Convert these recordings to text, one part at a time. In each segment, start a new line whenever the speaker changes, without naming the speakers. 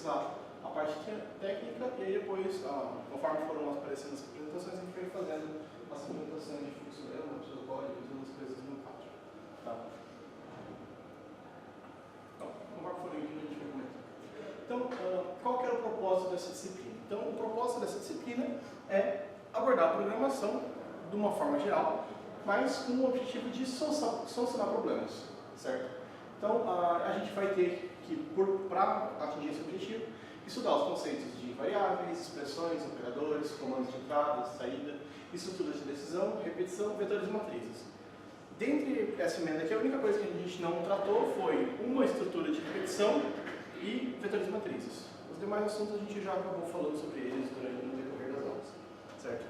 sintetizar a parte técnica e aí depois, conforme foram aparecendo as apresentações, a gente vai fazendo as implementações de fluxo mesmo, de código e outras coisas no quadro. Tá? Então, conforme for indo, a gente vai comentar. Então, qual que era o propósito dessa disciplina? Então, o propósito dessa disciplina é abordar a programação de uma forma geral, mas com o objetivo de solucionar problemas, certo? Então, a gente vai ter que, para atingir esse objetivo, estudar os conceitos de variáveis, expressões, operadores, comandos de entrada, saída, estruturas de decisão, repetição, vetores e matrizes. Dentre essa emenda aqui, a única coisa que a gente não tratou foi uma estrutura de repetição e vetores e matrizes. Os demais assuntos a gente já acabou falando sobre eles durante o decorrer das aulas, certo?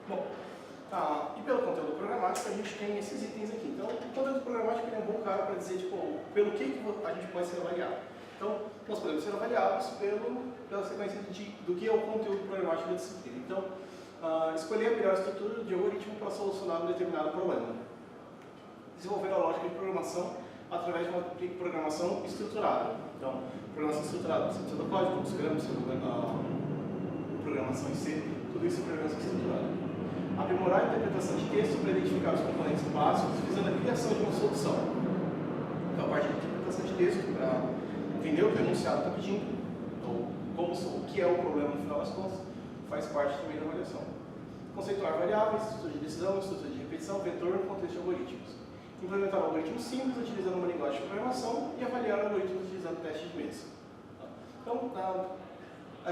Bom, e pelo conteúdo programático a gente tem esses itens aqui. Então, o conteúdo programático é um bom cara para dizer, tipo, pelo que a gente pode ser avaliado. Então, nós podemos ser avaliados pela sequência do que é o conteúdo programático da disciplina. Então, escolher a melhor estrutura de algoritmo para solucionar um determinado problema. Desenvolver a lógica de programação através de uma programação estruturada. Então, programação estruturada, você precisa do código, você programação em C, tudo isso é programação estruturada. Aprimorar a interpretação de texto para identificar os componentes básicos, visando a criação de uma solução. Então, a parte de interpretação de texto, para entender o que o enunciado está pedindo, ou o que é o problema no final das contas, faz parte também da avaliação. Conceituar variáveis, estrutura de decisão, estrutura de repetição, vetor, contexto de algoritmos. Implementar algoritmos simples utilizando uma linguagem de programação e avaliar algoritmos utilizando testes de mesa. Então,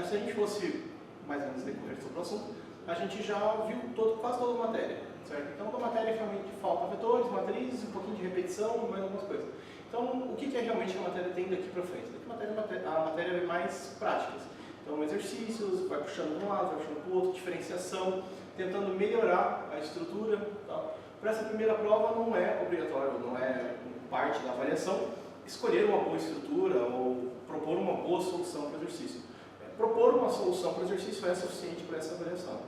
se a gente fosse mais ou menos decorrer sobre o assunto, a gente já viu quase toda a matéria, certo? Então, da matéria realmente falta vetores, matrizes, um pouquinho de repetição e mais algumas coisas. Então, o que é realmente a matéria tem daqui para frente? A matéria é mais práticas. Então, exercícios, vai puxando de um lado, vai puxando para o outro, diferenciação, tentando melhorar a estrutura. Tá? Para essa primeira prova não é obrigatório, não é parte da avaliação, escolher uma boa estrutura ou propor uma boa solução para o exercício. Propor uma solução para o exercício é suficiente para essa avaliação.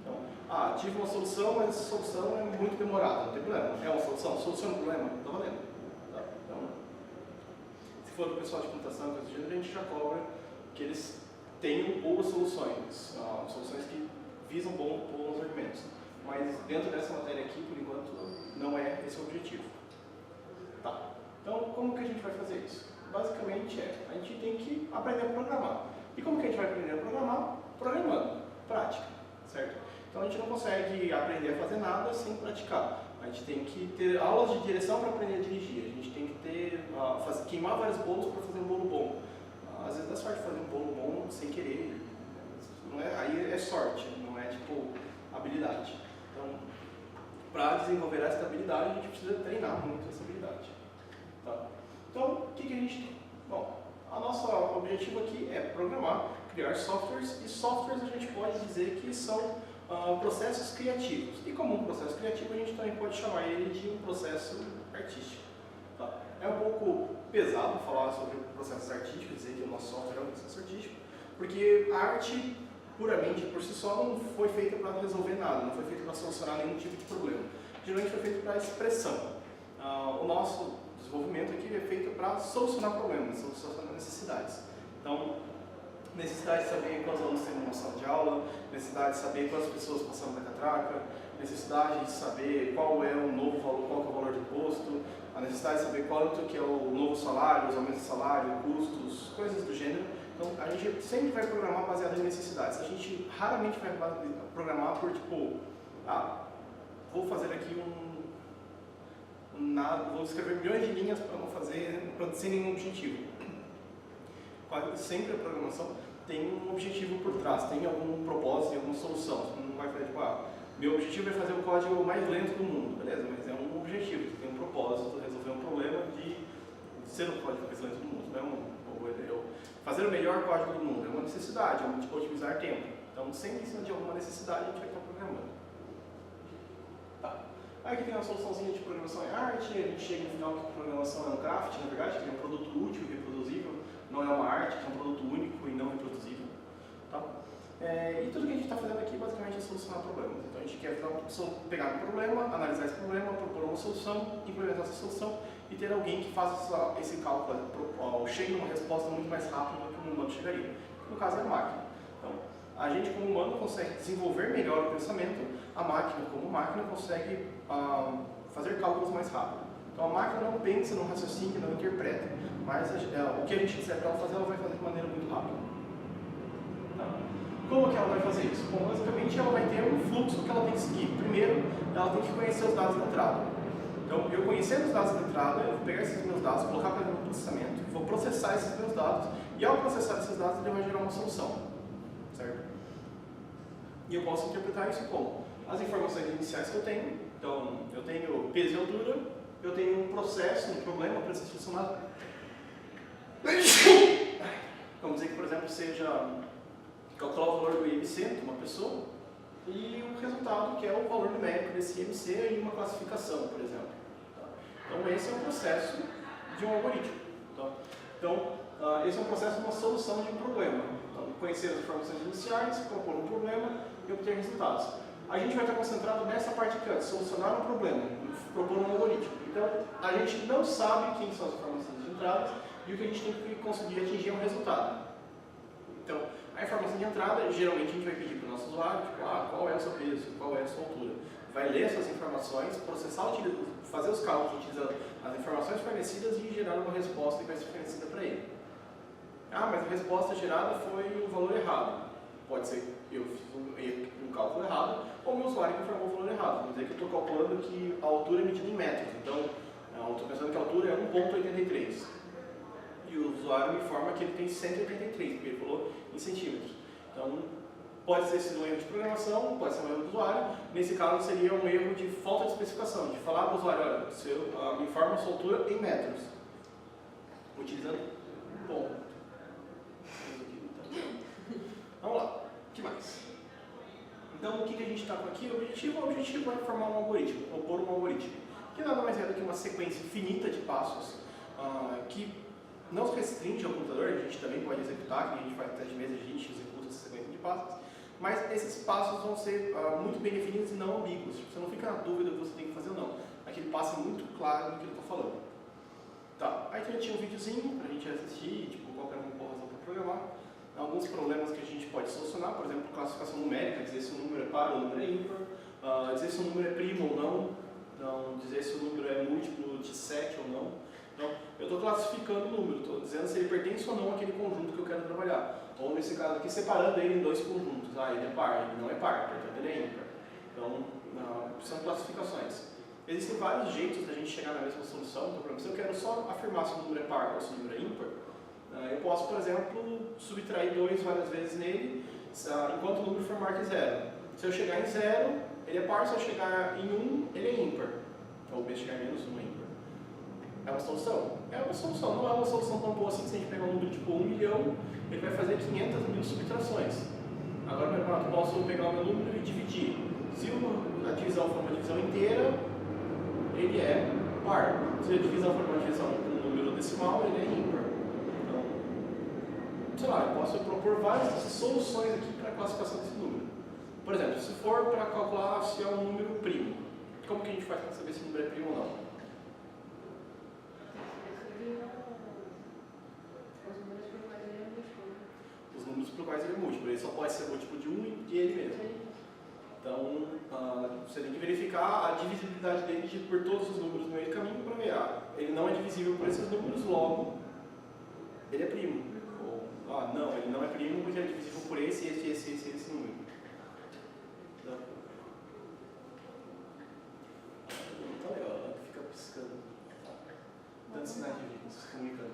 Então, tive uma solução, mas essa solução é muito demorada, não tem problema. É uma solução, soluciona o problema, está valendo. Tá? Então, se for do pessoal de computação, coisa do gênero, a gente já cobra que eles tenham boas soluções, soluções que visam bons argumentos. Mas dentro dessa matéria aqui, por enquanto, não é esse o objetivo. Tá. Então, como que a gente vai fazer isso? Basicamente a gente tem que aprender a programar. E como que a gente vai aprender a programar? Programando, prática, certo? Então a gente não consegue aprender a fazer nada sem praticar. A gente tem que ter aulas de direção para aprender a dirigir. A gente tem que ter, queimar vários bolos para fazer um bolo bom. Às vezes dá sorte fazer um bolo bom sem querer. Não é, aí é sorte, não é tipo habilidade. Então, para desenvolver essa habilidade, a gente precisa treinar muito essa habilidade. Tá? Então, o que a gente... Bom, o nosso objetivo aqui é programar, criar softwares, e softwares a gente pode dizer que são processos criativos. E como um processo criativo, a gente também pode chamar ele de um processo artístico. Tá? É um pouco pesado falar sobre processos artísticos, dizer que o nosso software é um processo artístico, porque a arte, puramente por si só, não foi feita para resolver nada, não foi feita para solucionar nenhum tipo de problema. Geralmente foi feito para expressão. O nosso desenvolvimento aqui é feito para solucionar problemas, solucionar necessidades. Então, necessidade de saber quantos alunos tem numa sala de aula, necessidade de saber quantas pessoas passaram na catraca, necessidade de saber qual é o novo valor, qual é o valor do imposto, a necessidade de saber quanto que é o novo salário, os aumentos de salário, custos, coisas do gênero. Então, a gente sempre vai programar baseado em necessidades. A gente raramente vai programar por tipo, vou fazer aqui vou escrever milhões de linhas para não fazer, sem nenhum objetivo. Quase sempre a programação tem um objetivo por trás, tem algum propósito, alguma solução. Você não vai fazer tipo, meu objetivo é fazer o código mais lento do mundo, beleza? Mas é um objetivo, você tem um propósito, resolver um problema de ser o código mais lento do mundo. Não é uma boa ideia. Fazer o melhor código do mundo é uma necessidade, é tipo otimizar tempo. Então, sempre em cima de alguma necessidade, a gente vai estar programando. Tá. Aí aqui tem uma soluçãozinha de programação em arte, a gente chega no final que a programação é um craft, na verdade, que é um produto útil e reproduzível, não é uma arte, que é um produto único e não reproduzível. Tá? E tudo que a gente está fazendo aqui basicamente é solucionar problemas. Então a gente quer pegar um problema, analisar esse problema, propor uma solução, implementar essa solução e ter alguém que faça esse cálculo, chegue numa resposta muito mais rápida do que um humano chegaria. No caso é a máquina. Então, a gente como humano consegue desenvolver melhor o pensamento, a máquina como máquina consegue fazer cálculos mais rápido. Então a máquina não pensa, não raciocina, não interpreta, mas o que a gente disser para ela fazer, ela vai fazer de maneira muito rápida. Tá? Como que ela vai fazer isso? Bom, basicamente ela vai ter um fluxo que ela tem que seguir. Primeiro, ela tem que conhecer os dados de entrada. Então, eu conhecendo os dados de entrada, eu vou pegar esses meus dados, colocar para o processamento, vou processar esses meus dados, e ao processar esses dados, ele vai gerar uma solução. Certo? E eu posso interpretar isso como as informações iniciais que eu tenho. Então, eu tenho peso e altura, eu tenho um processo, um problema para ser solucionado. Vamos dizer que, por exemplo, seja calcular o valor do IMC de uma pessoa e o resultado, que é o valor numérico desse IMC em uma classificação, por exemplo. Então, esse é o processo de um algoritmo. Então, esse é um processo de uma solução de um problema. Então, conhecer as informações iniciais, propor um problema e obter resultados. A gente vai estar concentrado nessa parte aqui, de solucionar um problema, propor um algoritmo. Então, a gente não sabe quem são as informações de entrada e o que a gente tem que conseguir atingir é um resultado. Então, a informação de entrada, geralmente a gente vai pedir para o nosso usuário, tipo, qual é o seu peso, qual é a sua altura. Vai ler essas informações, processar, fazer os cálculos utilizando as informações fornecidas e gerar uma resposta que vai ser fornecida para ele. Mas a resposta gerada foi o valor errado. Pode ser que eu fiz um cálculo errado, ou o meu usuário que informou o valor errado. Vamos dizer que eu estou calculando que a altura é medida em metros. Então, eu estou pensando que a altura é 1,83. E o usuário me informa que ele tem 183, porque ele falou em centímetros. Então, pode ter sido um erro de programação, pode ser um erro do usuário. Nesse caso, seria um erro de falta de especificação, de falar para o usuário, olha, me informa a sua altura em metros. Utilizando ponto. Vamos lá, o que mais? Então, o que a gente está com aqui? O objetivo é formar um algoritmo, propor um algoritmo, que nada mais é do que uma sequência infinita de passos que não se restringe ao computador, a gente também pode executar, que a gente faz teste de mesa, a gente executa essa sequência de passos, mas esses passos vão ser muito bem definidos e não ambíguos. Você não fica na dúvida do que você tem que fazer ou não. Aquele passo é muito claro do que ele está falando. Tá, aí a gente tinha um videozinho para a gente assistir, tipo, qualquer uma boa razão para programar. Alguns problemas que a gente pode solucionar, por exemplo, classificação numérica, dizer se o número é par ou o número é ímpar, dizer se o número é primo ou não, dizer se o número é múltiplo de 7 ou não. Então, eu estou classificando o número, estou dizendo se ele pertence ou não àquele conjunto que eu quero trabalhar. Ou, nesse caso aqui, separando ele em dois conjuntos. Ele é par, ele não é par, portanto ele é ímpar. Então, são classificações. Existem vários jeitos da gente chegar na mesma solução. Então, por exemplo, se eu quero só afirmar se o número é par ou se o número é ímpar, eu posso, por exemplo, subtrair 2 várias vezes nele, enquanto o número for maior que 0. Se eu chegar em 0, ele é par, se eu chegar em 1, ele é ímpar. Ou se eu chegar em menos 1, é ímpar. É uma solução? É uma solução. Não é uma solução tão boa assim, se a gente pegar um número tipo 1 milhão, ele vai fazer 500 mil subtrações. Agora, eu posso pegar o meu número e dividir. Se a divisão for uma divisão inteira, ele é par. Se a divisão for uma divisão com um número decimal, ele é ímpar. Sei lá, eu posso propor várias soluções aqui para a classificação desse número. Por exemplo, se for para calcular se é um número primo, como que a gente faz para saber se o número é primo ou não? Os números por quais ele é múltiplo. Ele só pode ser múltiplo de 1 e de ele mesmo. Então, você tem que verificar a divisibilidade dele por todos os números no meio do caminho para ver, ele não é divisível por esses números, logo, ele é primo. Não, ele não é primo porque ele é divisível por esse número. Não. Então, legal, fica piscando. Dando sinais de vida, se comunicando.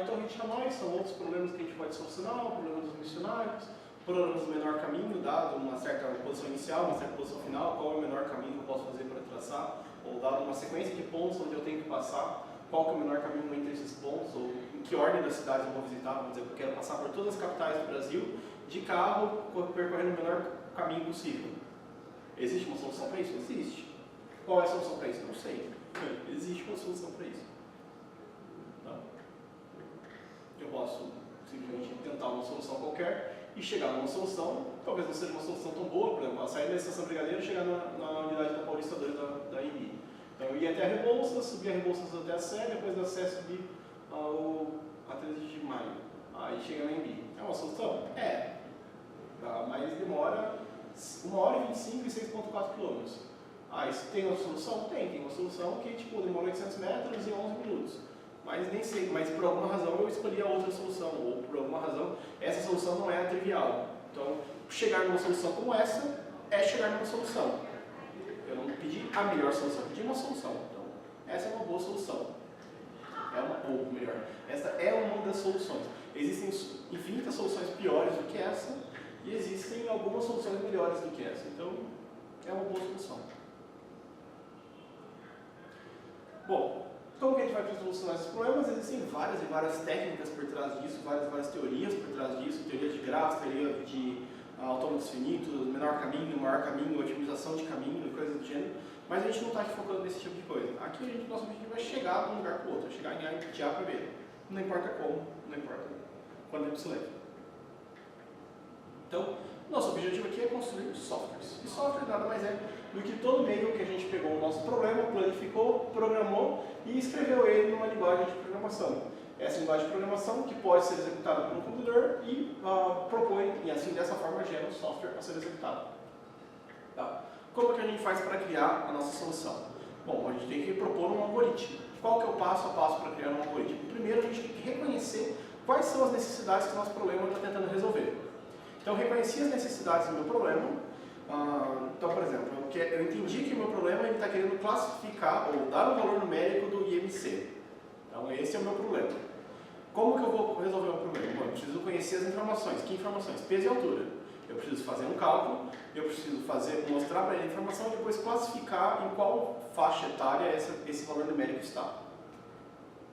Então, a gente jamais são outros problemas que a gente pode solucionar, o problema dos missionários, problemas do menor caminho, dado uma certa posição inicial, uma certa posição final, qual é o menor caminho que eu posso fazer para traçar, ou dado uma sequência de pontos onde eu tenho que passar, qual que é o menor caminho entre esses pontos, ou em que ordem das cidades eu vou visitar. Vamos dizer que eu quero passar por todas as capitais do Brasil de carro, percorrendo o menor caminho possível. Existe uma solução para isso? Existe. Qual é a solução para isso? Não sei. Existe uma solução para isso. Tá? Eu posso simplesmente tentar uma solução qualquer e chegar numa solução, talvez não seja uma solução tão boa, por exemplo, sair da estação Brigadeiro e chegar na unidade da Paulista 2 da IMI. Então eu ia até a Rebouças, subia a Rebouças até a Sé, depois da Sé subir a 13 de maio. Aí chega na Embi. É uma solução? É. Mas demora 1h25 e 6,4 km. Isso tem uma solução? Tem uma solução que tipo, demora 800 metros e 11 minutos. Mas nem sei, mas por alguma razão eu escolhi a outra solução, ou por alguma razão essa solução não é a trivial. Então, chegar numa solução como essa é chegar numa solução. Eu não pedi a melhor solução, eu pedi uma solução. Então, essa é uma boa solução. Ou melhor, essa é uma das soluções. Existem infinitas soluções piores do que essa, e existem algumas soluções melhores do que essa. Então, é uma boa solução. Bom, como que a gente vai solucionar esses problemas? Existem várias e várias técnicas por trás disso, várias teorias por trás disso, teoria de grafos, teoria de autômatos finitos, menor caminho, maior caminho, otimização de caminho, coisas do gênero, mas a gente não está aqui focando nesse tipo de coisa. Aqui nosso objetivo é chegar de um lugar para o outro, chegar de A para B. Não importa como, não importa quanto tempo se leva. Então, nosso objetivo aqui é construir softwares. E software nada mais é do que todo meio que a gente pegou o nosso problema, planificou, programou e escreveu ele numa linguagem de programação. Essa linguagem de programação que pode ser executada por um computador e propõe, e assim dessa forma gera um software a ser executado. Tá? Como que a gente faz para criar a nossa solução? Bom, a gente tem que propor um algoritmo. Qual que é o passo a passo para criar um algoritmo? Primeiro, a gente tem que reconhecer quais são as necessidades que o nosso problema está tentando resolver. Então, eu reconheci as necessidades do meu problema. Então, por exemplo, eu entendi que o meu problema está querendo classificar ou dar um valor numérico do IMC. Então, esse é o meu problema. Como que eu vou resolver o meu problema? Bom, eu preciso conhecer as informações. Que informações? Peso e altura. Eu preciso fazer um cálculo, eu preciso mostrar para ele a informação e depois classificar em qual faixa etária esse valor numérico está.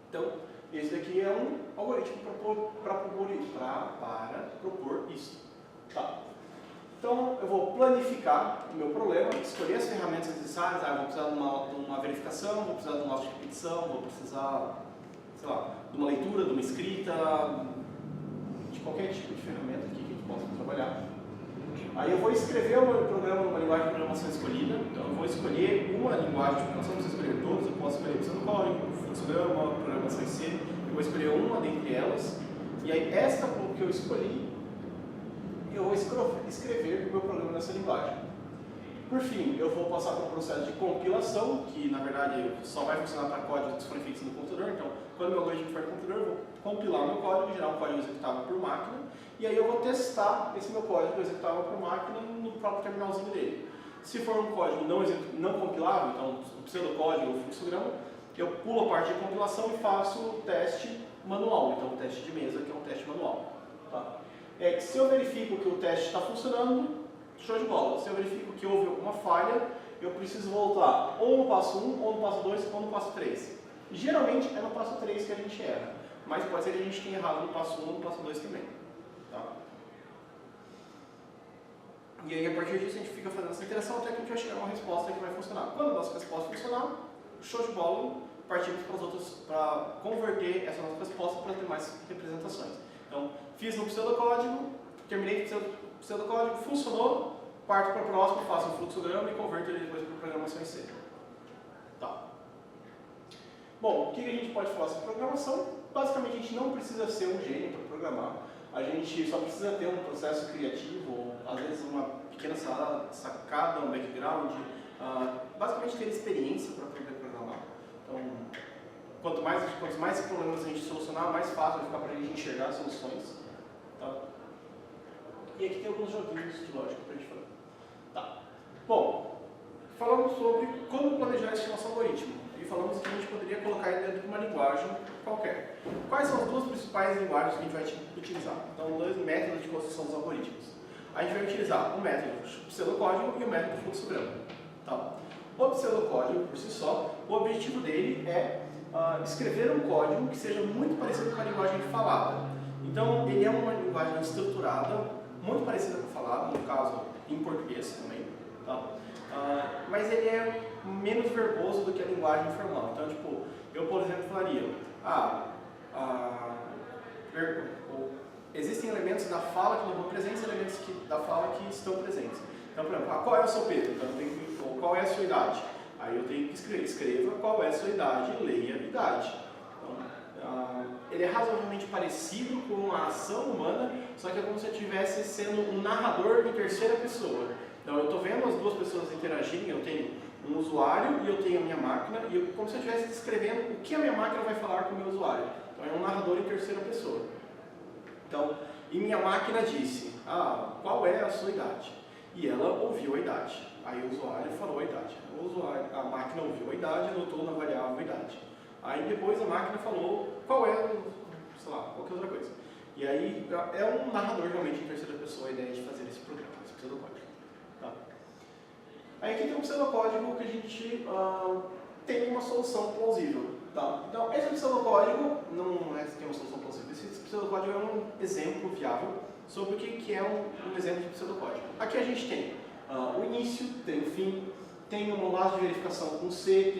Então, esse daqui é um algoritmo para propor isso. Tá. Então, eu vou planificar o meu problema, escolher as ferramentas necessárias. Eu vou precisar de uma verificação, vou precisar de um lote de repetição, vou precisar, sei lá, de uma leitura, de uma escrita, de qualquer tipo de ferramenta aqui que a gente possa trabalhar. Aí eu vou escrever o meu programa numa linguagem de programação escolhida. Então, eu vou escolher uma linguagem de programação, não preciso escolher todas, eu posso escolher pseudocódigo, fluxograma, programação em C. Eu vou escolher uma dentre elas. E aí, esta que eu escolhi, eu vou escrever o meu programa nessa linguagem. Por fim, eu vou passar por um processo de compilação, que na verdade só vai funcionar para códigos que forem feitos no computador. Então, quando o meu algoritmo for no computador, eu vou compilar o meu código, gerar um código executável por máquina, e aí eu vou testar esse meu código executável por máquina no próprio terminalzinho dele. Se for um código não compilável, então um pseudocódigo ou fluxograma, eu pulo a parte de compilação e faço o teste manual, então o teste de mesa, que é um teste manual. Tá? Se eu verifico que o teste está funcionando, show de bola. Se eu verifico que houve alguma falha, eu preciso voltar ou no passo 1, ou no passo 2, ou no passo 3. Geralmente é no passo 3 que a gente erra, mas pode ser que a gente tenha errado no passo 1 ou no passo 2 também. Tá? E aí, a partir disso, a gente fica fazendo essa interação até que a gente vai chegar a uma resposta que vai funcionar. Quando a nossa resposta funcionar, show de bola, partimos para as outras, para converter essa nossa resposta para ter mais representações. Então, fiz no pseudocódigo, terminei o pseudocódigo, funcionou, parto para o próximo, faço um fluxograma e converto ele depois para programação em C. Tá. Bom, o que a gente pode falar sobre programação? Basicamente, a gente não precisa ser um gênio para programar. A gente só precisa ter um processo criativo, ou às vezes uma pequena sacada, um background, basicamente ter experiência para poder programar. Então, quanto mais problemas a gente solucionar, mais fácil vai ficar para a gente enxergar soluções. Tá? E aqui tem alguns joguinhos de lógica para a gente fazer. Tá. Bom, falamos sobre como planejar esse nosso algoritmo. E falamos que a gente poderia colocar ele dentro de uma linguagem qualquer. Quais são as duas principais linguagens que a gente vai utilizar? Então, dois métodos de construção dos algoritmos. A gente vai utilizar o método pseudocódigo e o método fluxograma. Tá? O pseudocódigo, por si só, o objetivo dele é escrever um código que seja muito parecido com a linguagem falada. Então, ele é uma linguagem estruturada, muito parecida com o falado, no caso, em português também. Tá? Mas ele é menos verboso do que a linguagem formal. Então, tipo, eu, por exemplo, falaria, existem elementos da fala que não estão presentes e elementos da fala que estão presentes. Então, por exemplo, qual é o seu peso? Então, qual é a sua idade? Aí eu tenho que escreva qual é a sua idade, leia a idade. Então, ele é razoavelmente parecido com a ação humana, só que é como se eu estivesse sendo um narrador em terceira pessoa. Então eu estou vendo as duas pessoas interagirem, eu tenho um usuário e eu tenho a minha máquina, e eu, como se eu estivesse descrevendo o que a minha máquina vai falar com o meu usuário. Então é um narrador em terceira pessoa. Então, e minha máquina disse, qual é a sua idade? E ela ouviu a idade. Aí o usuário falou a idade. A máquina ouviu a idade e anotou na variável a idade. Aí depois a máquina falou qual é, sei lá, qualquer outra coisa. E aí é um narrador realmente em terceira pessoa a ideia de fazer esse programa, esse pseudocódigo. Tá? Aí aqui tem um pseudocódigo que a gente tem uma solução plausível. Tá? Então esse pseudocódigo não é que tem uma solução plausível, esse pseudocódigo é um exemplo viável sobre o que é um exemplo de pseudocódigo. Aqui a gente tem o início, tem o fim, tem um laço de verificação com C,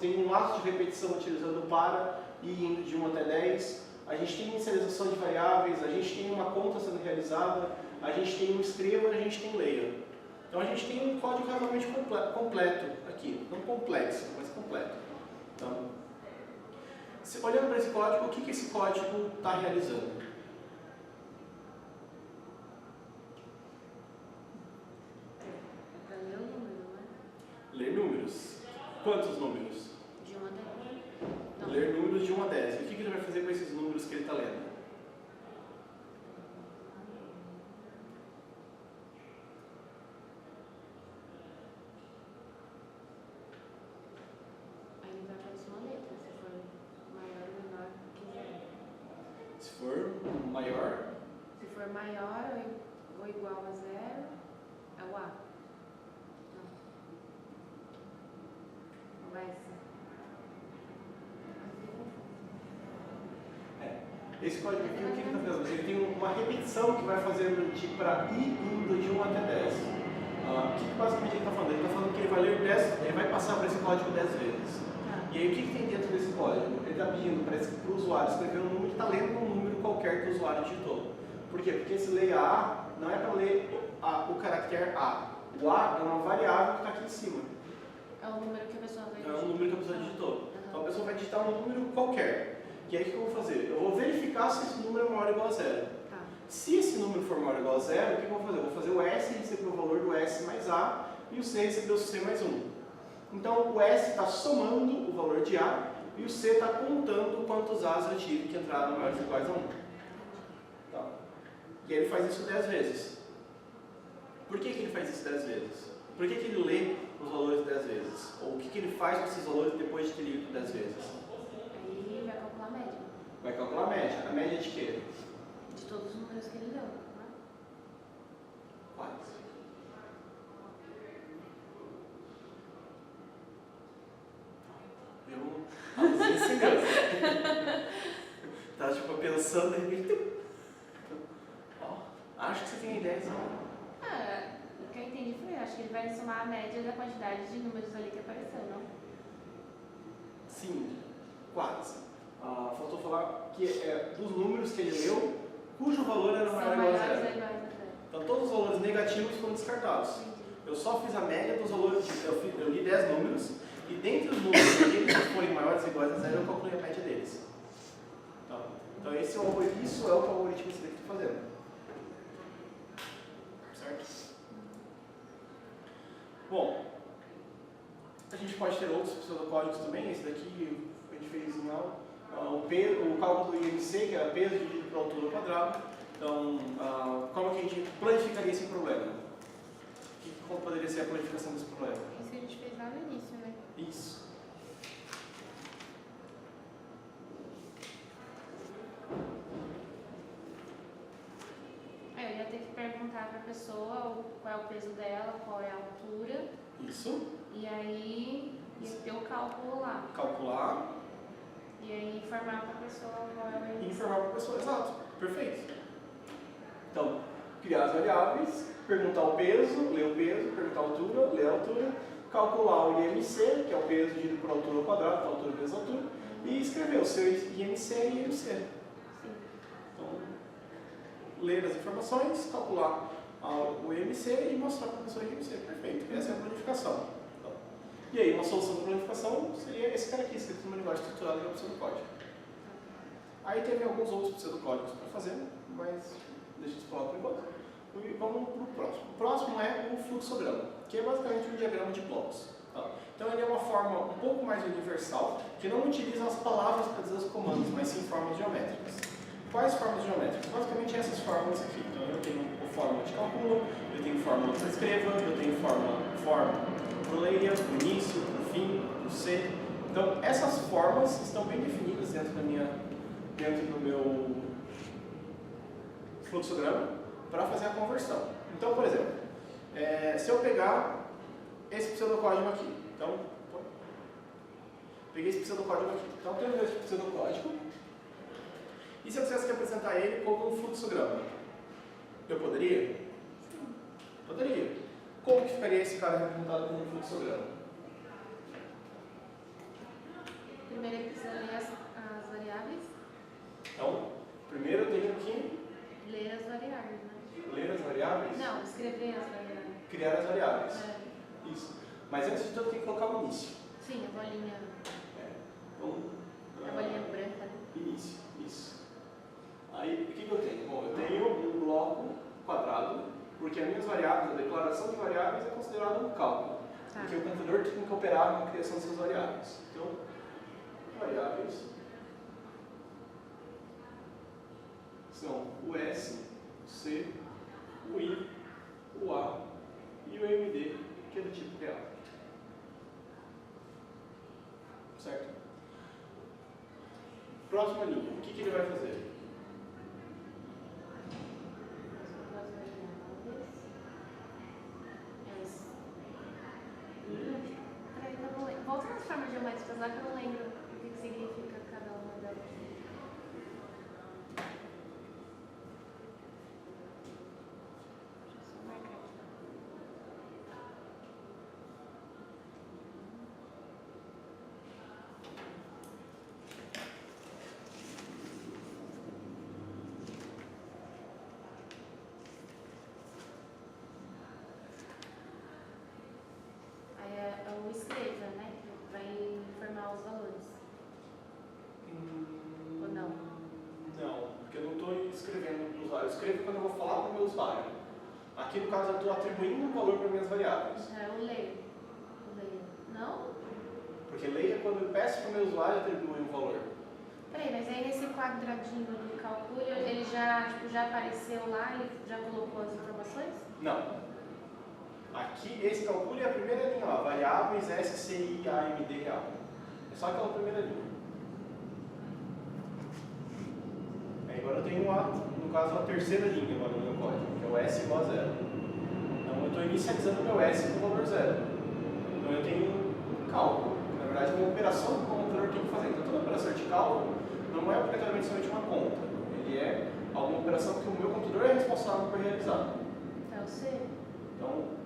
tem um laço de repetição utilizando para e indo de 1 até 10. A gente tem inicialização de variáveis, a gente tem uma conta sendo realizada, a gente tem um escreva, a gente tem leia. Então a gente tem um código realmente completo aqui, não complexo, mas completo. Então, olhando para esse código, o que esse código está realizando? Ler números. Quantos números?
De 1 a 10. Não.
Ler números de 1 a 10. E o que ele vai fazer com esses números que ele está lendo?
Aí ele vai aparecer uma letra, se for maior ou menor que 0.
Se for maior,
Se for maior ou igual a 0, é o A. Vai ser.
esse código aqui, o que ele está fazendo? Ele tem uma repetição que vai fazer para ir indo de 1 até 10. O que basicamente ele está falando? Ele está falando que ele vai ler 10, ele vai passar por esse código 10 vezes. E aí o que tem dentro desse código? Ele está pedindo para o usuário escrever um número, ele está lendo um número qualquer que o usuário digitou. Por quê? Porque esse leia A não é para ler o caractere A. O A é uma variável que está aqui em cima.
É o número que a pessoa vai digitar.
É o número que a pessoa digitou. Então a pessoa vai digitar um número qualquer. E aí o que eu vou fazer? Eu vou verificar se esse número é maior ou igual a 0.
Tá.
Se esse número for maior ou igual a 0, o que eu vou fazer? Eu vou fazer o S receber o valor do S mais A e o C receber o C mais 1. Então o S está somando o valor de A e o C está contando quantos A's eu tive que entraram maiores ou iguais a 1. Tá. E aí ele faz isso 10 vezes. Por que ele faz isso 10 vezes? Por que ele lê os valores 10 vezes? Ou o que ele faz com esses valores depois de ter lido 10 vezes?
Aí vai calcular a média.
Vai calcular a média. A média de quê?
De todos os números que ele deu, né?
Quais? Eu abusei sem graça. Tava tipo pensando de repente. Acho que você tem ideias.
O que eu entendi foi, acho que ele vai somar a média da quantidade de números ali que apareceu, não?
Sim, quase. Faltou falar que dos números que ele leu, cujo valor era maior ou igual a 0. Então todos os valores negativos foram descartados. Eu só fiz a média dos valores, eu li 10 números, e dentre os números que forem maiores ou iguais a 0, eu calculei a média deles. Então isso é o que o algoritmo está fazendo. Certo? Bom, a gente pode ter outros pseudocódigos também. Esse daqui a gente fez em aula. O cálculo do IMC, que é peso dividido por altura ao quadrado. Então, como que a gente planificaria esse problema? Como poderia ser a planificação desse problema?
Isso que a gente fez lá no início, né?
Isso.
Eu ia ter que perguntar para a pessoa qual é o peso dela, qual é a altura.
Isso.
E aí ia ter o cálculo lá.
Calcular.
E aí informar para a pessoa qual é o...
Informar para a pessoa, exato. Perfeito. Então, criar as variáveis, perguntar o peso, ler o peso, perguntar a altura, ler a altura, calcular o IMC, que é o peso dividido por altura ao quadrado, então altura vezes altura, e escrever o seu IMC e IMC.
Sim.
Então, ler as informações, calcular o IMC e mostrar para a pessoa o IMC. Perfeito. Essa é a planificação. Então, E aí, uma solução de planificação seria esse cara aqui, escrito numa linguagem estruturada que é o pseudocódigo. Aí teve alguns outros pseudocódigos para fazer, mas deixa eu falar por enquanto. E vamos para o próximo. O próximo é o fluxograma, que é basicamente um diagrama de blocos. Tá? Então ele é uma forma um pouco mais universal, que não utiliza as palavras para dizer os comandos, mas sim formas geométricas. Quais formas geométricas? Basicamente essas fórmulas aqui. Então eu tenho a fórmula de cálculo, eu tenho fórmula para escreva, eu tenho fórmula para o leia, para o início, para o fim, para o C. Então essas formas estão bem definidas dentro do meu fluxograma para fazer a conversão. Então, por exemplo, se eu pegar esse pseudocódigo aqui, então, peguei esse pseudocódigo aqui, então eu tenho esse pseudocódigo, e se eu quisesse representar ele como um fluxograma, eu poderia? Poderia. Como que ficaria esse cara representado como um fluxograma?
Primeiro ele precisa ler as variáveis.
Então, primeiro eu tenho que
Ler as variáveis, né?
ler as variáveis?
Não, escrever as variáveis.
Criar as variáveis.
É.
Isso. Mas antes de tudo, tem que colocar o início.
Sim, a bolinha.
Então,
A bolinha branca. Né?
Início. Isso. Aí, o que eu tenho? Bom, eu tenho um bloco quadrado, porque as minhas variáveis, a declaração de variáveis é considerada um cálculo.
Tá.
Porque o computador tem que operar na criação de suas variáveis. Então, variáveis são o S, o C, o I, o A e o MD, que é do tipo real. Certo? Próxima linha. O que ele vai fazer?
Volta nas formas geométricas lá que eu não lembro o que significa cada uma delas. Deixa eu só marcar aqui. Aí é o escreva, né? Que vai informar os valores. Ou não?
Não, porque eu não estou escrevendo para o usuário. Eu escrevo quando eu vou falar para o meu usuário. Aqui, no caso, eu estou atribuindo um valor para minhas variáveis.
É o leia. O leia. Não?
Porque leia, quando eu peço para o meu usuário, atribui um valor.
Peraí, mas aí nesse quadradinho do cálculo, ele já apareceu lá, ele já colocou as informações?
Não. Aqui, esse calcule é a primeira linha lá, variáveis S, C, I, A, M, D real. É só aquela primeira linha. Aí agora eu tenho, no caso, a terceira linha agora no meu código, que é o S igual a zero. Então eu estou inicializando o meu S com o valor zero. Então eu tenho um cálculo, que na verdade é uma operação que o computador tem que fazer. Então toda operação de cálculo não é obrigatoriamente somente uma conta. Ele é alguma operação que o meu computador é responsável por realizar.
É o C?
Então,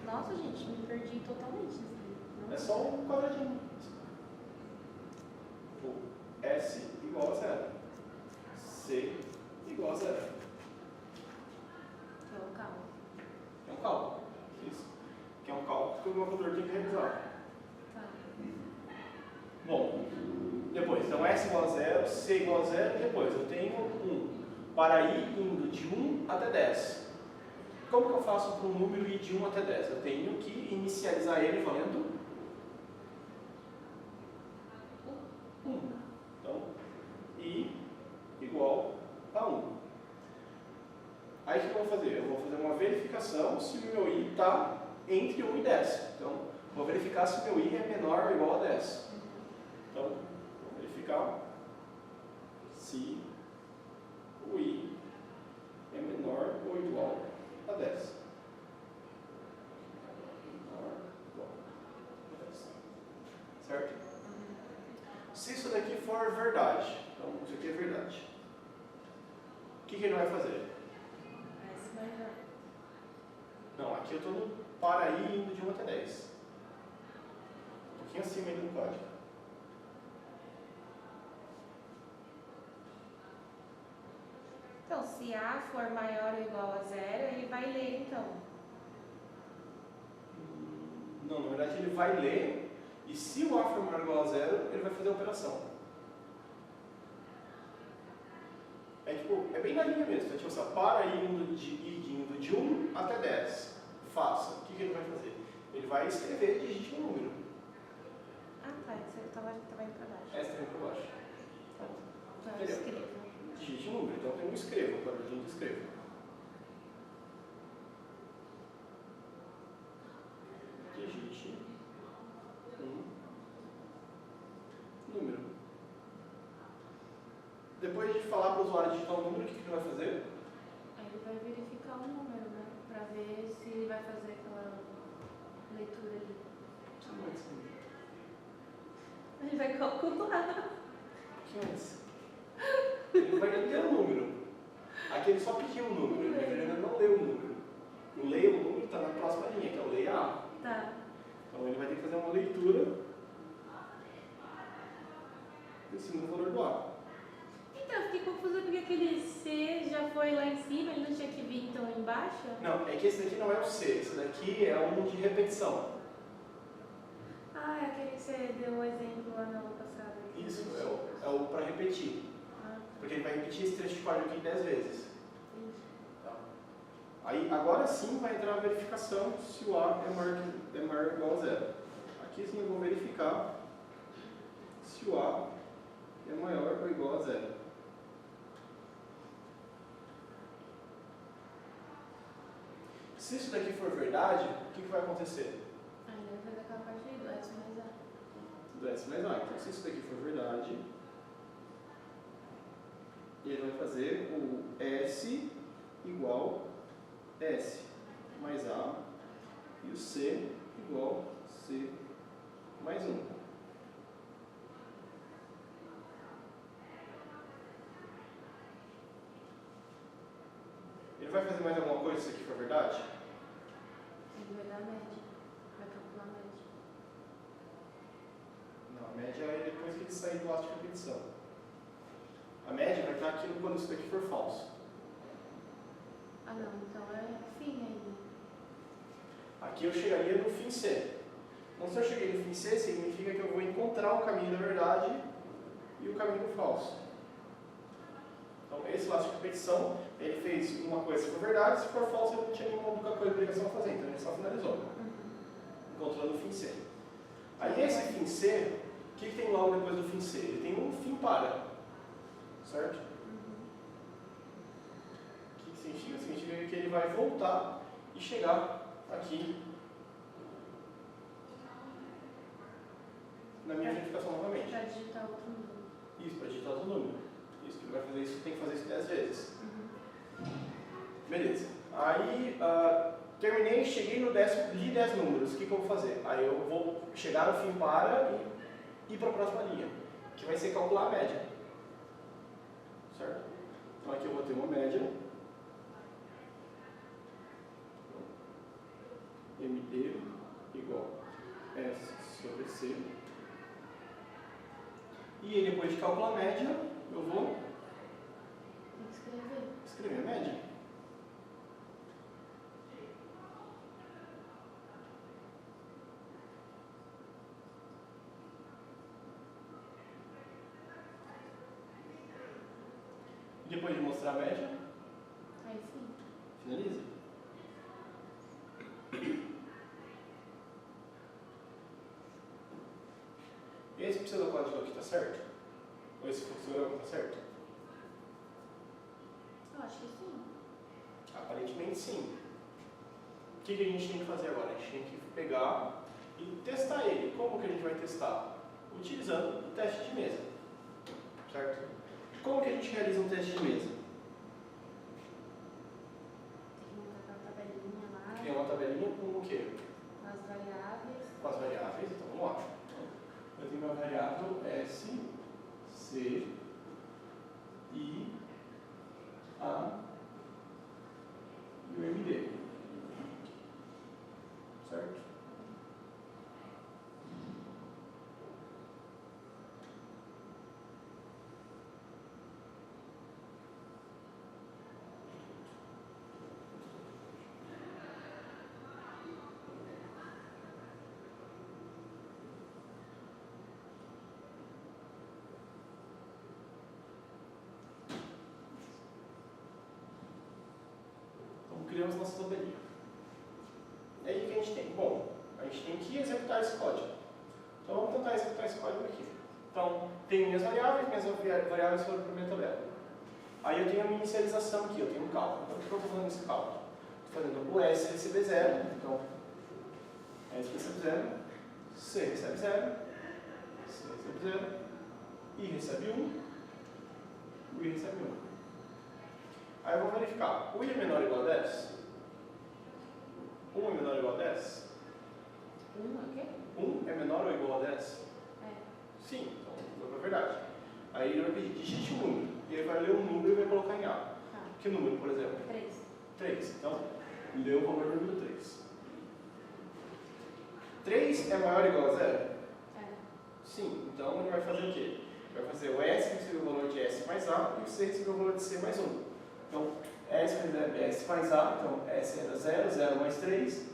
nossa, gente, me perdi totalmente nisso aqui. Não
é só um quadradinho. O S igual a zero. C igual a zero.
Que é o cálculo.
É um cálculo. Isso. Que é um cálculo que o meu computador tem que realizar.
Tá.
Bom, depois, então S igual a zero, C igual a zero, e depois eu tenho 1. Para ir indo de 1 até 10. Como que eu faço para um número ir de 1 até 10? Eu tenho que inicializar ele valendo 1. Então, I igual a 1. Aí o que eu vou fazer? Eu vou fazer uma verificação se o meu I está entre 1 e 10. Então, vou verificar se o meu I é menor ou igual a 10. Então, vou verificar se o I é menor ou igual a 10. Menor ou igual a 10. Certo? Se isso daqui for verdade, então isso aqui é verdade, o que ele vai fazer?
S maior.
Não, aqui eu estou no para ir indo de 1 até 10. Um pouquinho acima ainda do código.
Então, se A for maior ou igual a zero, ele vai ler, então.
Não, na verdade ele vai ler, e se o A for maior ou igual a 0, ele vai fazer a operação. É bem na linha mesmo, tá? Tipo assim, para indo de 1 até 10. Faça. O que ele vai fazer? Ele vai escrever e digite um número.
Ah, tá. Você estava indo para baixo.
Essa está indo para baixo.
Então eu escrevo.
Digite um número. Então tem um escreva, para a gente escreva. Digite um número. Depois de falar para o usuário digitar um número, o que ele vai fazer?
Aí ele vai verificar o número, né? Para ver se ele vai fazer aquela leitura ali. Ele vai calcular.
Que mais? Ele vai ler o número. Aqui ele só pediu o número, ele ainda não leu o número. O leia o número está na próxima linha, que é o leia A.
Tá.
Então ele vai ter que fazer uma leitura em cima do valor do A.
Então, eu fiquei confusa porque aquele C já foi lá em cima, ele não tinha que vir então embaixo?
Não, é que esse daqui não é o C, esse daqui é um de repetição.
Ah, é aquele que você deu o exemplo lá na aula passada.
Isso, é o para repetir.
Ah.
Porque ele vai repetir esse trecho de código aqui 10 vezes.
Entendi.
Tá. Aí, agora sim vai entrar a verificação se o A é maior ou igual a 0. Aqui sim eu vou verificar se o A é maior ou igual a 0. Se isso daqui for verdade, o que vai acontecer?
Aí ele vai fazer aquela parte aí do S mais A.
Do S mais A. Então, se isso daqui for verdade, ele vai fazer o S igual S mais A e o C igual C mais 1. Ele vai fazer mais alguma coisa se isso aqui for verdade?
Ele vai dar a média. Vai calcular a média.
Não, a média é depois que ele sair do ato de repetição. A média vai estar aqui quando isso daqui for falso.
Ah não, então é fim ainda.
Aqui eu chegaria no fim C. Então, se eu cheguei no fim C, significa que eu vou encontrar o caminho da verdade e o caminho do falso. Então, esse laço de repetição, ele fez uma coisa se for verdade, se for falso, ele não tinha nenhuma outra coisa de obrigação a fazer, então ele só finalizou, encontrando o fim C. Aí, esse fim C, o que tem logo depois do fim C? Ele tem um fim para, certo? O que significa? Significa que ele vai voltar e chegar aqui na minha verificação novamente.
Para digitar outro número.
Isso, para digitar outro número. Isso que ele vai fazer, isso tem que fazer isso 10 vezes. Beleza. Aí, terminei, cheguei no décimo, li 10 números. O que eu vou fazer? Aí eu vou chegar no fim para e ir para a próxima linha, que vai ser calcular a média. Certo? Então aqui eu vou ter uma média. MD igual S sobre C. E aí, depois de calcular a média, eu vou
Tem que escrever.
escrever a média. E depois de mostrar a média,
Aí sim.
finaliza. Esse pseudocódigo aqui está certo? Ou esse fluxograma está certo?
Eu acho que sim.
Aparentemente sim. O que a gente tem que fazer agora? A gente tem que pegar e testar ele. Como que a gente vai testar? Utilizando o teste de mesa. Certo? Como que a gente realiza um teste de mesa?
Tem que montar aquela tabelinha lá.
Tem uma tabelinha com o quê?
Com as variáveis.
Com as variáveis. Então vamos lá. Eu tenho uma variável S, C, I, A e o MD. Certo? criamos nossa tabelinha. E aí o que a gente tem? Bom, a gente tem que executar esse código. Então vamos tentar executar esse código aqui. Então, tenho minhas variáveis foram para a minha tabela. Aí eu tenho a minha inicialização aqui, eu tenho um cálculo. Então, o que eu estou fazendo nesse cálculo? Estou fazendo o S receber 0, então S recebe 0, C recebe 0, C recebe 0, I recebe 1, o I recebe 1. Aí eu vou verificar, o I é menor ou igual a 10? 1 é menor ou igual a 10?
1 é o quê?
1 é menor ou igual a 10?
É.
Sim, então é verdade. Aí ele vai pedir digite um número, e ele vai ler um número e vai colocar em A.
Tá.
Que número, por exemplo?
3.
3. Então, lê o valor do número 3. 3 é maior ou igual a 0?
É.
Sim, então ele vai fazer o quê? Vai fazer o S receber o valor de S mais A e o C receber o valor de C mais 1. Então, S recebe S mais A, então S era 0, 0 mais 3,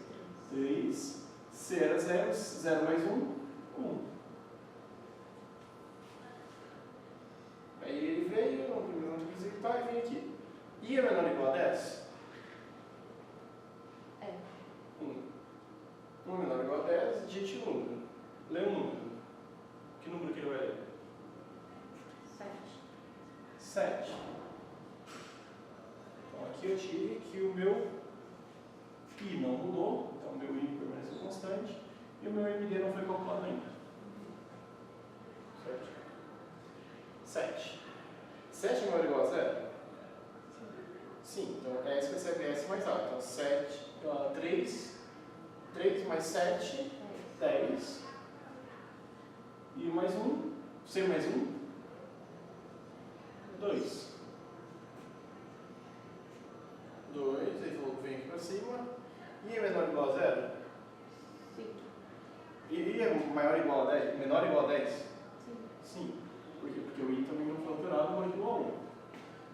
3. C era 0, 0 mais 1, 1. Aí ele veio, não quis executar e vem aqui. I é menor ou igual a 10?
É.
1 é menor ou igual a 10, digite o número. Lê um número. Que número que ele vai ler?
7.
7. Então aqui eu tive que o meu I não mudou, então o meu I permaneceu constante e o meu MD não foi calculado ainda. Certo? 7. 7 é maior ou igual a 0? Sim, então S recebe S mais A. Então 3 mais 7, 10. E mais 1, C mais 1, 2. 2, ele falou que vem aqui para cima. I é menor ou igual a 0?
Sim.
I é maior ou igual a 10? Menor ou igual a 10?
Sim.
Sim. Por quê? Porque o I também não foi alterado, mas igual a 1.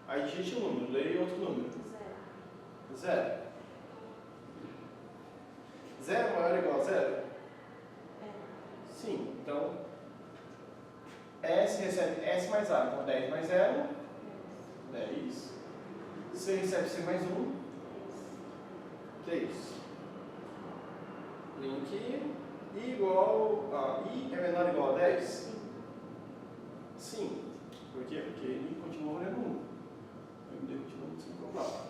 Aí digite um número, leia outro número. 0. 0 maior ou igual a 0?
É.
Sim. Então, S recebe S mais A. Então, 10 mais 0, 10. C recebe C mais 1, 3. Link I igual a I é menor ou igual a 10?
Sim.
Sim. Por quê? Porque ele continua valendo 1. O MD continua sendo calculado.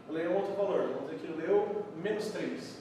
Leia um outro valor. Vamos dizer que leu menos 3.